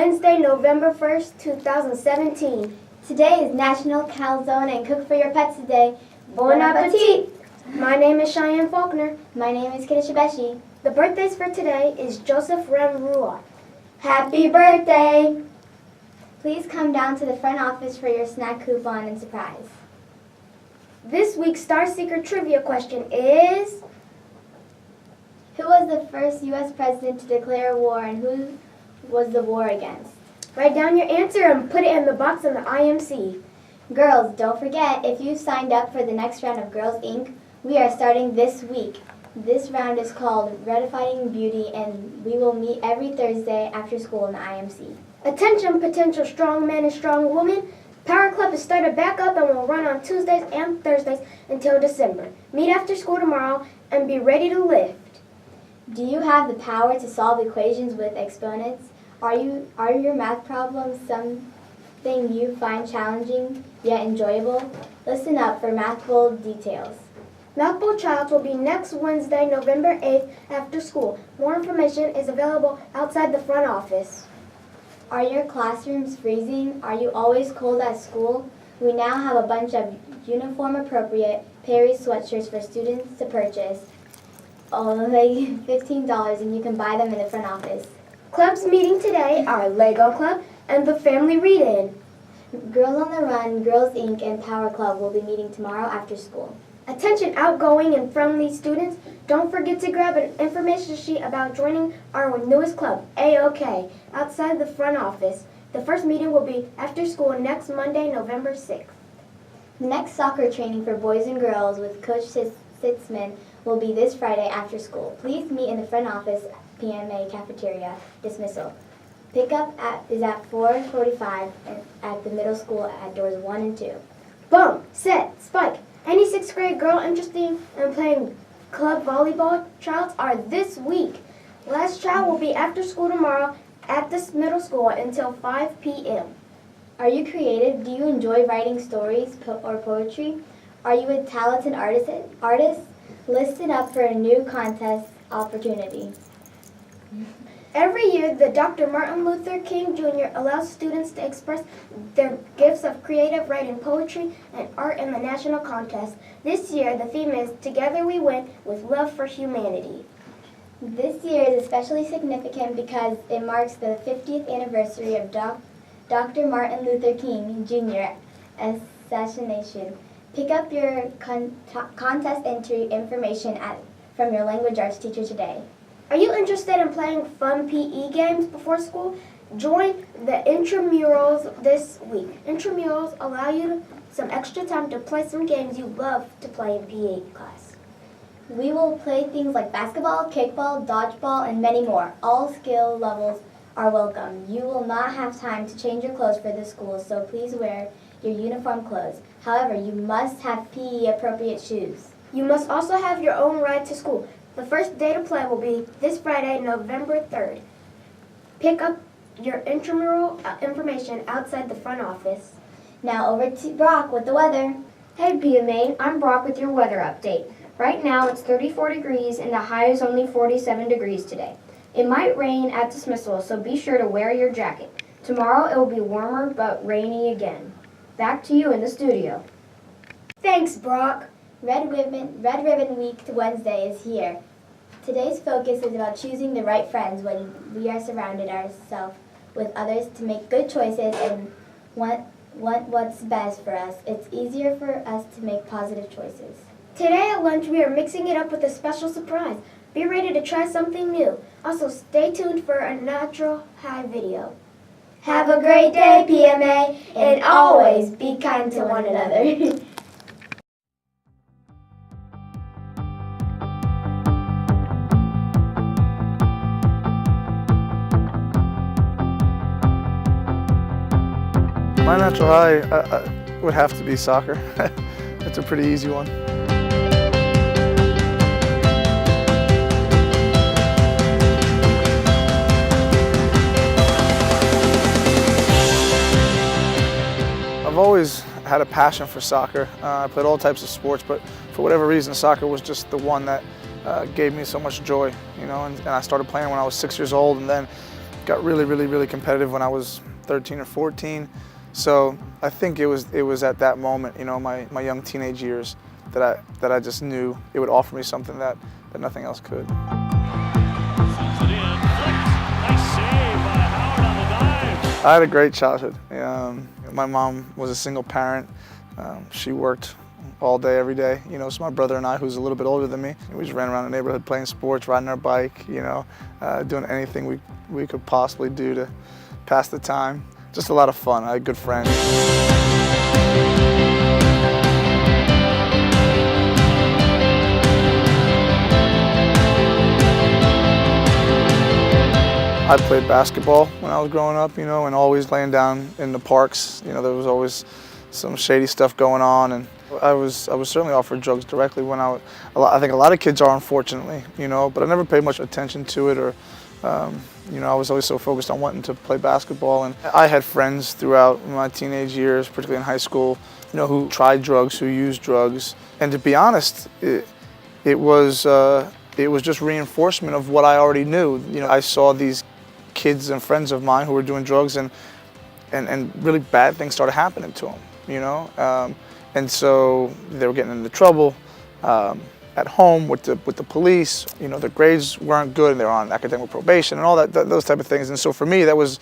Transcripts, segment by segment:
Wednesday, November 1st, 2017. Today is National Calzone and Cook for Your Pets Day. Bon appetit! My name is Cheyenne Faulkner. My name is Kidisha Beshi. The birthdays for today is Joseph Rem Ruar. Happy birthday! Please come down to the front office for your snack coupon and surprise. This week's Star Seeker trivia question is... Who was the first U.S. president to declare war and who was the war against? Write down your answer and put it in the box in the IMC. Girls, don't forget, if you've signed up for the next round of Girls Inc., we are starting this week. This round is called Reddefining Beauty, and we will meet every Thursday after school in the IMC. Attention, potential strong men and strong women. Power Club is started back up and will run on Tuesdays and Thursdays until December. Meet after school tomorrow and be ready to lift. Do you have the power to solve equations with exponents? Are your math problems something you find challenging yet enjoyable? Listen up for Math Bowl details. Math Bowl Tryouts will be next Wednesday, November 8th after school. More information is available outside the front office. Are your classrooms freezing? Are you always cold at school? We now have a bunch of uniform-appropriate Perry sweatshirts for students to purchase. Only $15, and you can buy them in the front office. Clubs meeting today are Lego Club and the Family Read-In. Girls on the Run, Girls Inc., and Power Club will be meeting tomorrow after school. Attention outgoing and friendly students, don't forget to grab an information sheet about joining our newest club, AOK, outside the front office. The first meeting will be after school next Monday, November 6th. The next soccer training for boys and girls with Coach Sitzman will be this Friday after school. Please meet in the front office, PMA cafeteria, dismissal. Pickup is at 4:45 at the middle school at doors 1 and 2. Bump, set, spike. Any 6th grade girl interested in playing club volleyball tryouts are this week. Last tryout will be after school tomorrow at this middle school until 5 p.m. Are you creative? Do you enjoy writing stories or poetry? Are you a talented artist? Listen up for a new contest opportunity. Every year, the Dr. Martin Luther King Jr. allows students to express their gifts of creative writing, poetry, and art in the national contest. This year, the theme is Together We Win with Love for Humanity. This year is especially significant because it marks the 50th anniversary of Dr. Martin Luther King Jr. assassination. Pick up your contest entry information from your language arts teacher today. Are you interested in playing fun PE games before school? Join the intramurals this week. Intramurals allow you some extra time to play some games you love to play in PE class. We will play things like basketball, kickball, dodgeball, and many more. All skill levels are welcome. You will not have time to change your clothes for the school, so please wear your uniform clothes. However, you must have PE-appropriate shoes. You must also have your own ride to school. The first day to play will be this Friday, November 3rd. Pick up your intramural information outside the front office. Now over to Brock with the weather. Hey PMA, I'm Brock with your weather update. Right now it's 34 degrees and the high is only 47 degrees today. It might rain at dismissal, so be sure to wear your jacket. Tomorrow it will be warmer but rainy again. Back to you in the studio. Thanks, Brock. Red Ribbon Week Wednesday is here. Today's focus is about choosing the right friends when we are surrounded ourselves with others to make good choices and want what's best for us. It's easier for us to make positive choices. Today at lunch we are mixing it up with a special surprise. Be ready to try something new. Also stay tuned for a Natural High video. Have a great day, PMA, and always be kind to one another. My natural high would have to be soccer. It's a pretty easy one. I've always had a passion for soccer. I played all types of sports, but for whatever reason, soccer was just the one that gave me so much joy, you know, and I started playing when I was 6 years old, and then got really competitive when I was 13 or 14. So I think it was at that moment, you know, my young teenage years, that I just knew it would offer me something that nothing else could. I had a great childhood. My mom was a single parent. She worked all day, every day. You know, so my brother and I, who's a little bit older than me, we just ran around the neighborhood playing sports, riding our bike, you know, doing anything we could possibly do to pass the time. Just a lot of fun. I had good friends. I played basketball when I was growing up, you know, and always laying down in the parks. You know, there was always some shady stuff going on, and I was certainly offered drugs directly when I think a lot of kids are, unfortunately, you know, but I never paid much attention to it, or you know, I was always so focused on wanting to play basketball. And I had friends throughout my teenage years, particularly in high school, you know, who tried drugs, who used drugs, and to be honest, it was just reinforcement of what I already knew. You know, I saw these kids and friends of mine who were doing drugs, and really bad things started happening to them, you know, and so they were getting into trouble at home with the police. You know, their grades weren't good, and they were on academic probation and all those type of things. And so for me, it was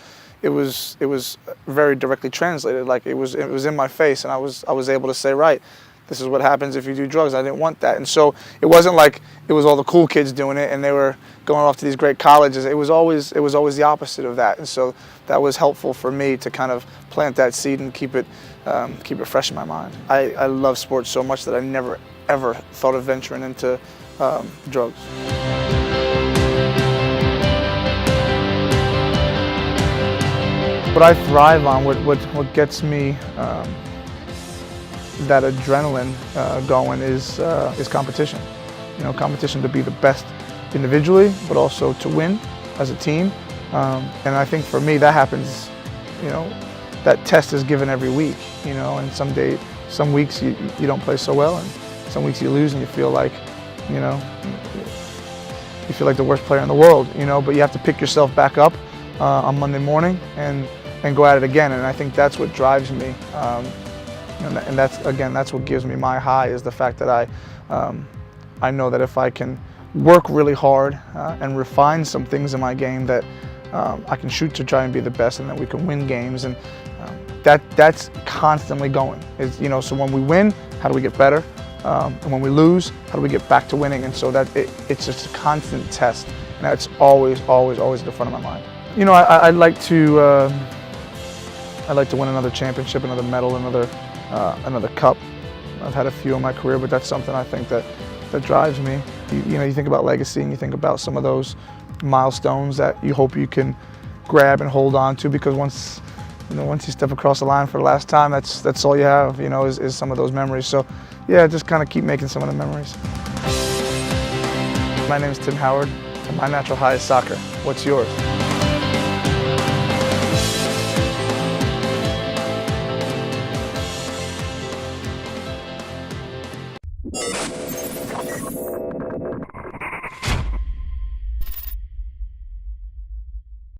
very directly translated. Like it was in my face, and I was able to say, right, this is what happens if you do drugs. I didn't want that. And so it wasn't like it was all the cool kids doing it and they were going off to these great colleges. It was always the opposite of that. And so that was helpful for me to kind of plant that seed and keep it fresh in my mind. I love sports so much that I never ever thought of venturing into drugs. What I thrive on, what gets me that adrenaline going is competition. You know, competition to be the best individually, but also to win as a team. And I think for me that happens, you know, that test is given every week, you know, and some weeks you don't play so well, and some weeks you lose and you feel like, you know, you feel like the worst player in the world, you know, but you have to pick yourself back up on Monday morning and go at it again. And I think that's what drives me. And that's what gives me my high, is the fact that I know that if I can work really hard and refine some things in my game, that I can shoot to try and be the best, and that we can win games. And that's constantly going. You know, so when we win, how do we get better? And when we lose, how do we get back to winning? And so that it's just a constant test, and that's always at the front of my mind. You know, I'd like to win another championship, another medal, another cup. I've had a few in my career, but that's something I think that drives me. You know, you think about legacy, and you think about some of those milestones that you hope you can grab and hold on to, because once you step across the line for the last time, that's all you have, you know, is some of those memories. So yeah, just kind of keep making some of the memories. My name is Tim Howard, and my natural high is soccer. What's yours?